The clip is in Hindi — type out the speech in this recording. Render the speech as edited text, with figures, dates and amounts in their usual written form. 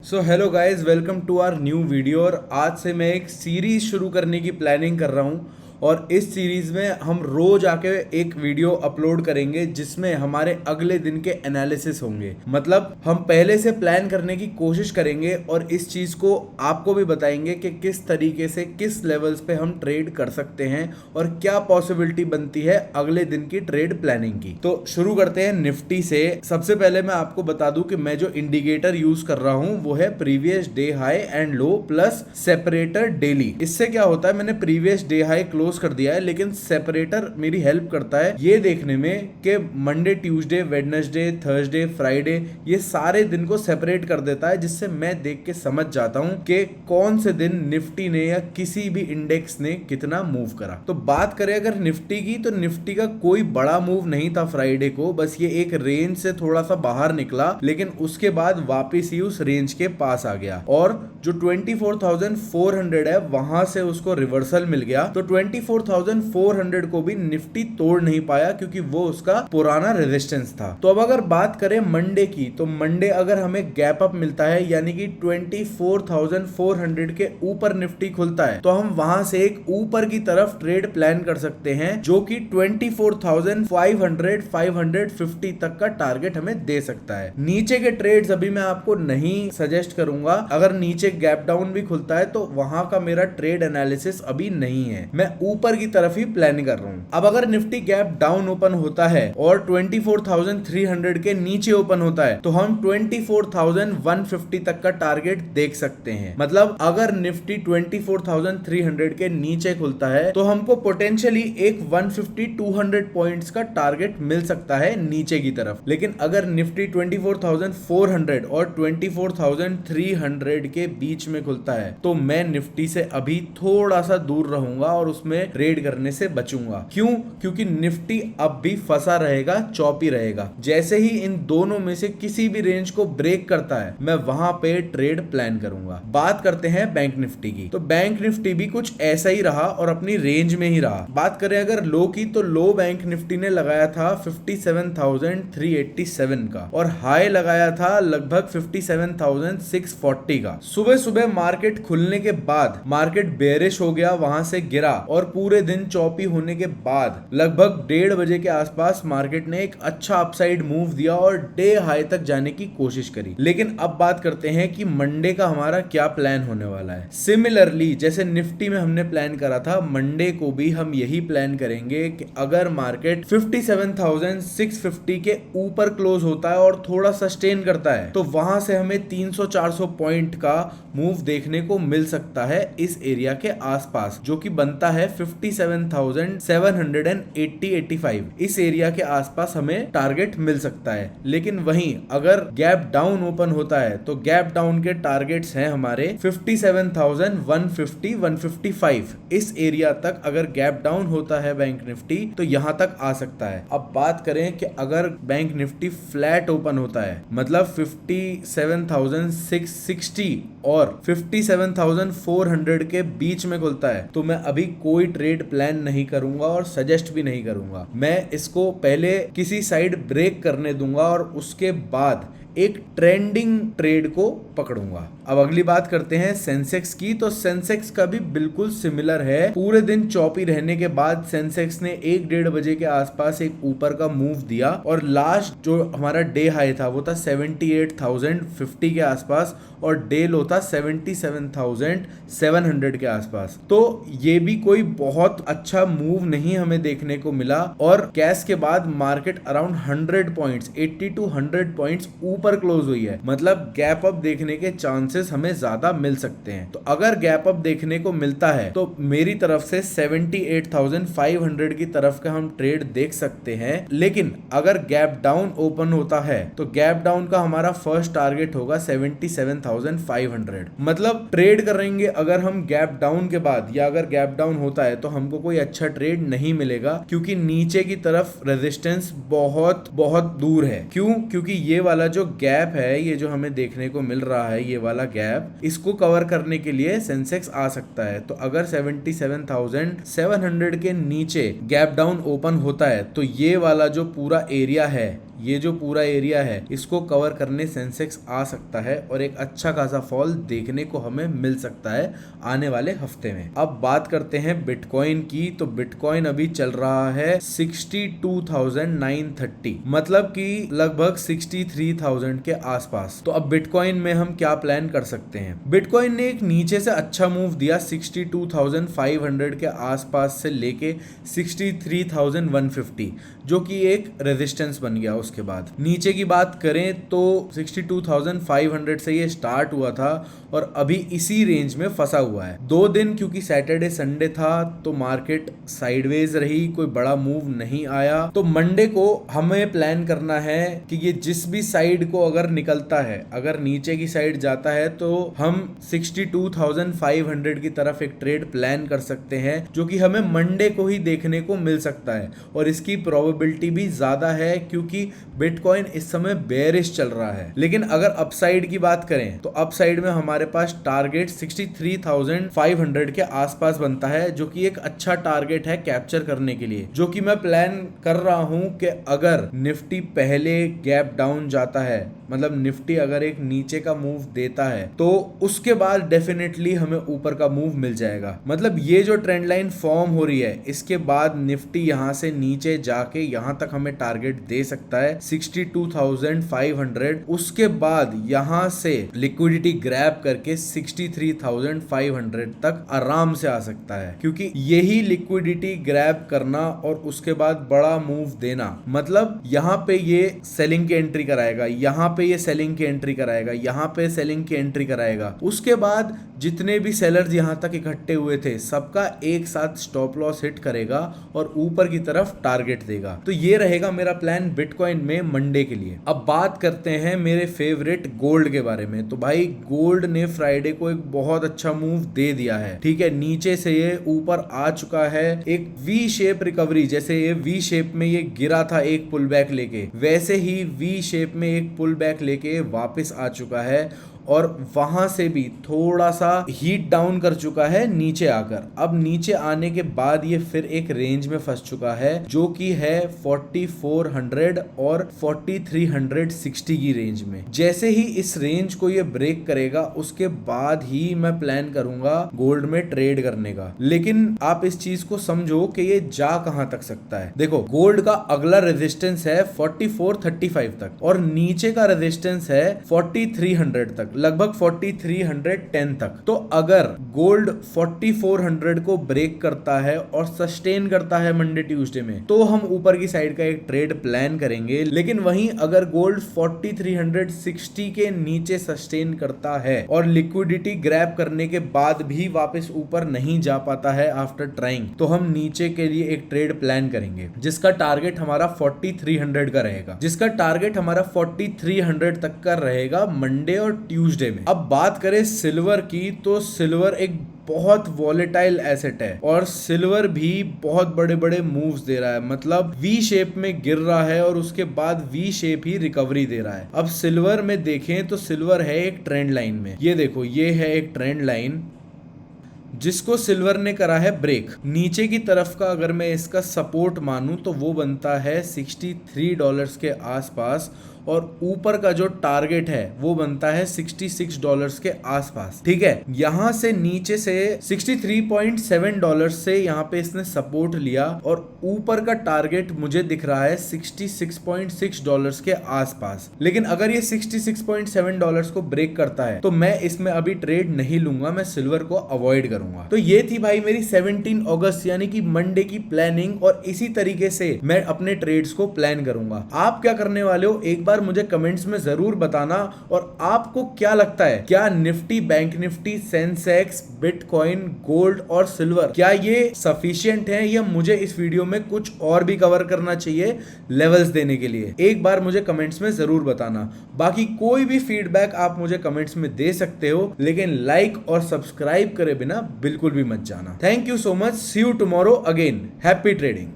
So hello guys, welcome to our new video. और आज से मैं एक सीरीज शुरू करने की प्लानिंग कर रहा हूँ और इस सीरीज में हम रोज आके एक वीडियो अपलोड करेंगे जिसमें हमारे अगले दिन के एनालिसिस होंगे। मतलब हम पहले से प्लान करने की कोशिश करेंगे और इस चीज को आपको भी बताएंगे कि किस तरीके से किस लेवल्स पे हम ट्रेड कर सकते हैं और क्या पॉसिबिलिटी बनती है अगले दिन की ट्रेड प्लानिंग की। तो शुरू करते हैं निफ्टी से। सबसे पहले मैं आपको बता दूं कि मैं जो इंडिकेटर यूज कर रहा हूं वो है previous day high and low plus separator daily. इससे क्या होता है, मैंने प्रीवियस डे हाई क्लोज कर दिया है, लेकिन सेपरेटर मेरी हेल्प करता है ये देखने में कि Monday, Tuesday, Wednesday, Thursday, Friday ये सारे दिन को सेपरेट कर देता है, जिससे मैं देख के समझ जाता हूं कि कौन से दिन निफ्टी ने या किसी भी इंडेक्स ने कितना मूव करा। तो बात करें अगर निफ्टी की, तो निफ्टी का कोई बड़ा मूव नहीं था फ्राइडे को, बस ये एक रेंज से थोड़ा सा बाहर निकला, लेकिन उसके बाद वापस ही उस रेंज के पास आ गया और जो 24,400 है वहां से उसको रिवर्सल मिल गया। तो 24,400 को भी निफ्टी तोड़ नहीं पाया क्योंकि वो उसका पुराना रेजिस्टेंस था। तो अब अगर बात करें मंडे की, तो मंडे अगर हमें गैप अप मिलता है यानी कि 24,400 के ऊपर निफ्टी खुलता है, तो हम वहां से एक ऊपर की तरफ ट्रेड प्लान कर सकते हैं जो कि 24,500 550 तक का टारगेट हमें दे सकता है। नीचे के ट्रेड्स अभी मैं आपको नहीं सजेस्ट करूंगा। अगर नीचे गैप डाउन भी खुलता है तो वहां का मेरा ट्रेड एनालिसिस अभी नहीं है, मैं ऊपर की तरफ ही प्लान कर रहा हूं। अब अगर निफ्टी गैप डाउन ओपन होता है और 24,300 के नीचे ओपन होता है तो हम 24,150 तक का टारगेट देख सकते हैं। मतलब अगर निफ्टी 24,300 के नीचे खुलता है तो हमको पोटेंशियली एक 150-200 पॉइंट्स का टारगेट मिल सकता है नीचे की तरफ। लेकिन अगर निफ्टी 24,400 और 24,300 के बीच में खुलता है तो मैं निफ्टी से अभी थोड़ा सा दूर रहूंगा और उसमें ट्रेड करने से बचूंगा। क्यों? क्योंकि निफ्टी अब भी फंसा रहेगा, चौपी रहेगा। जैसे ही इन दोनों में से किसी भी रेंज को ब्रेक करता है मैं वहां पे ट्रेड प्लान करूंगा। बात करते हैं बैंक निफ्टी की, तो बैंक निफ्टी भी कुछ ऐसा ही रहा और अपनी रेंज में ही रहा। बात करें अगर लो की, तो लो बैंक निफ्टी ने लगाया था 57,387 का और हाई लगाया था लगभग 57,640 का। सुबह सुबह मार्केट खुलने के बाद मार्केट बेरिश हो गया, वहां से गिरा और पूरे दिन चौपी होने के बाद लगभग 1:30 बजे के आसपास मार्केट ने एक अच्छा अपसाइड मूव दिया और डे हाई तक जाने की कोशिश करी। लेकिन अब बात करते हैं कि मंडे का हमारा क्या प्लान होने वाला है। सिमिलरली जैसे निफ्टी में हमने प्लान करा था, मंडे को भी हम यही प्लान करेंगे कि अगर मार्केट 57,650 के ऊपर क्लोज होता है और थोड़ा सस्टेन करता है तो वहां से हमें 300-400 पॉइंट का मूव देखने को मिल सकता है इस एरिया के आसपास, जो कि बनता है 57,780-85। इस एरिया के आसपास हमें टारगेट मिल सकता है। लेकिन वहीं अगर गैप डाउन ओपन होता है तो गैप डाउन के टारगेट्स हैं हमारे 57,150-155। इस एरिया तक अगर गैप डाउन होता है बैंक निफ्टी तो यहां तक आ सकता है। अब बात करें कि अगर बैंक निफ्टी फ्लैट ओपन होता है, मतलब 57,660 और 57,400 के बीच में खुलता है, तो मैं अभी कोई ट्रेड प्लान नहीं करूंगा और सजेस्ट भी नहीं करूंगा। मैं इसको पहले किसी साइड ब्रेक करने दूंगा और उसके बाद एक ट्रेंडिंग ट्रेड को पकड़ूंगा। अब अगली बात करते हैं सेंसेक्स की, तो सेंसेक्स का भी बिल्कुल सिमिलर है। पूरे दिन चौपी रहने के बाद सेंसेक्स ने 1-1:30 बजे के आसपास एक ऊपर का मूव दिया और लास्ट जो हमारा डे हाई था वो था 78,050 के आसपास और डे लो था 77,700 के आसपास। तो ये भी कोई बहुत अच्छा मूव नहीं हमें देखने को मिला और कैश के बाद market around 100 points 80 to 100 points ऊपर क्लोज हुई है। मतलब गैप अप देखने के चांसेस हमें ज्यादा मिल सकते हैं। तो अगर गैप अप देखने को मिलता है तो मेरी तरफ से 78,500 की तरफ का हम ट्रेड देख सकते हैं। लेकिन अगर गैप डाउन ओपन होता है तो गैप डाउन का हमारा फर्स्ट टारगेट होगा 77,500। मतलब ट्रेड करेंगे अगर हम गैप डाउन के बाद, या अगर गैप डाउन होता है तो हमको कोई अच्छा ट्रेड नहीं मिलेगा क्योंकि नीचे की तरफ रेजिस्टेंस बहुत बहुत दूर है। क्यों? क्योंकि ये वाला जो गैप है, ये जो हमें देखने को मिल रहा है, ये वाला गैप, इसको कवर करने के लिए सेंसेक्स आ सकता है। तो अगर 77,700 के नीचे गैप डाउन ओपन होता है तो ये वाला जो पूरा एरिया है ये जो पूरा एरिया है इसको कवर करने सेंसेक्स आ सकता है और एक अच्छा खासा फॉल देखने को हमें मिल सकता है आने वाले हफ्ते में। अब बात करते हैं बिटकॉइन की, तो बिटकॉइन अभी चल रहा है 62,930, मतलब कि लगभग 63,000 के आसपास। तो अब बिटकॉइन में हम क्या प्लान कर सकते हैं? बिटकॉइन ने एक नीचे से अच्छा मूव दिया 62,500 के आसपास से लेके 63,150, जो कि एक रेजिस्टेंस बन गया। उसके बाद नीचे की बात करें तो 62,500 से ये स्टार्ट हुआ था और अभी इसी रेंज में फंसा हुआ है। 2 दिन क्योंकि सैटरडे संडे था तो मार्केट साइडवेज रही, कोई बड़ा मूव नहीं आया। तो मंडे को हमें प्लान करना है कि ये जिस भी साइड को अगर निकलता है, अगर नीचे की साइड जाता है तो हम 62,500 की तरफ एक ट्रेड प्लान कर सकते हैं, जो कि हमें मंडे को ही देखने को मिल सकता है। और इसकी प्रोबेबिलिटी भी ज्यादा है क्योंकि बिटकॉइन इस समय बेयरिश चल रहा है। लेकिन अगर अपसाइड की बात करें तो अपसाइड में हमारे पास टारगेट 63,500 के आसपास बनता है, जो कि एक अच्छा टारगेट है कैप्चर करने के लिए, जो कि मैं प्लान कर रहा हूं कि अगर निफ्टी पहले गैप डाउन जाता है, मतलब निफ्टी अगर एक नीचे का मूव देता है तो उसके बाद डेफिनेटली हमें ऊपर का मूव मिल जाएगा। मतलब ये जो ट्रेंड लाइन फॉर्म हो रही है इसके बाद निफ्टी यहां से नीचे जाके यहां तक हमें टारगेट दे सकता है 62,500। उसके बाद यहां से लिक्विडिटी ग्रैब करके 63,500 तक आराम से आ सकता है, क्योंकि यही लिक्विडिटी ग्रैब करना और उसके बाद बड़ा मूव देना, मतलब यहां पे ये सेलिंग की एंट्री कराएगा, यहां पे ये सेलिंग की एंट्री कराएगा, यहां पे सेलिंग की एंट्री कराएगा। उसके बाद जितने भी सेलर्स यहां तक इकट्ठे हुए थे सबका एक साथ स्टॉप लॉस हिट करेगा और ऊपर की तरफ टारगेट देगा। तो ये रहेगा मेरा प्लान बिटकॉइन में मंडे के लिए। अब बात करते हैं मेरे फेवरेट गोल्ड के बारे में। तो भाई गोल्ड ने फ्राइडे को एक बहुत अच्छा मूव दे दिया है, ठीक है। नीचे से ये ऊपर आ चुका है, एक वी शेप रिकवरी, जैसे ये वी शेप में ये गिरा था एक पुल बैक लेके, वैसे ही वी शेप में एक पुल बैक लेके वापस आ चुका है और वहां से भी थोड़ा सा हीट डाउन कर चुका है नीचे आकर। अब नीचे आने के बाद ये फिर एक रेंज में फंस चुका है, जो कि है 4400 और 4360 की रेंज में। जैसे ही इस रेंज को ये ब्रेक करेगा उसके बाद ही मैं प्लान करूंगा गोल्ड में ट्रेड करने का। लेकिन आप इस चीज को समझो कि ये जा कहां तक सकता है। देखो गोल्ड का अगला रेजिस्टेंस है 4435 तक और नीचे का रेजिस्टेंस है 4300 तक, लगभग 4310 तक। तो अगर गोल्ड 4400 को ब्रेक करता है और सस्टेन करता है मंडे ट्यूसडे में, तो हम ऊपर की साइड का एक ट्रेड प्लान करेंगे। लेकिन वहीं अगर गोल्ड 4360 के नीचे सस्टेन करता है और लिक्विडिटी ग्रैब करने के बाद भी वापस ऊपर नहीं जा पाता है आफ्टर ट्राइंग, तो हम नीचे के लिए एक ट्रेड प्लान करेंगे जिसका टारगेट हमारा 4300 का रहेगा, जिसका टारगेट हमारा 4300 तक का रहेगा मंडे और ट्यूसडे में। अब बात करें सिल्वर की, तो सिल्वर एक बहुत वॉलेटाइल एसेट है और सिल्वर भी बहुत बड़े बड़े मूव्स दे रहा है, मतलब वी शेप में गिर रहा है और उसके बाद वी शेप ही रिकवरी दे रहा है। अब सिल्वर में देखें तो सिल्वर है एक ट्रेंड लाइन में, ये देखो ये है एक ट्रेंड लाइन जिसको सिल्वर ने करा है ब्रेक। नीचे की तरफ का अगर मैं इसका सपोर्ट मानूं तो वो बनता है $63 के आसपास और ऊपर का जो टारगेट है वो बनता है $66 के आसपास, ठीक है। यहां से नीचे से $63.7 से यहां पे इसने सपोर्ट लिया और ऊपर का टारगेट मुझे दिख रहा है $66.6 के आसपास। लेकिन अगर ये $66.7 को ब्रेक करता है तो मैं इसमें अभी ट्रेड नहीं लूंगा, मैं सिल्वर को अवॉइड करूंगा। तो ये थी भाई मेरी 17 अगस्त यानी कि मंडे की प्लानिंग और इसी तरीके से मैं अपने ट्रेड्स को प्लान करूंगा। आप क्या करने वाले हो एक बार मुझे कमेंट्स में जरूर बताना। और आपको क्या लगता है, क्या Nifty, bank Nifty, Sensex, bitcoin, gold और सिल्वर क्या ये सफिशिएंट है या मुझे इस वीडियो में कुछ और भी कवर करना चाहिए लेवल्स देने के लिए? एक बार मुझे कमेंट्स में जरूर बताना। बाकी कोई भी फीडबैक आप मुझे कमेंट्स में दे सकते हो, लेकिन लाइक और सब्सक्राइब करे बिना बिल्कुल भी मत जाना। Thank you so much, see you tomorrow again, happy trading.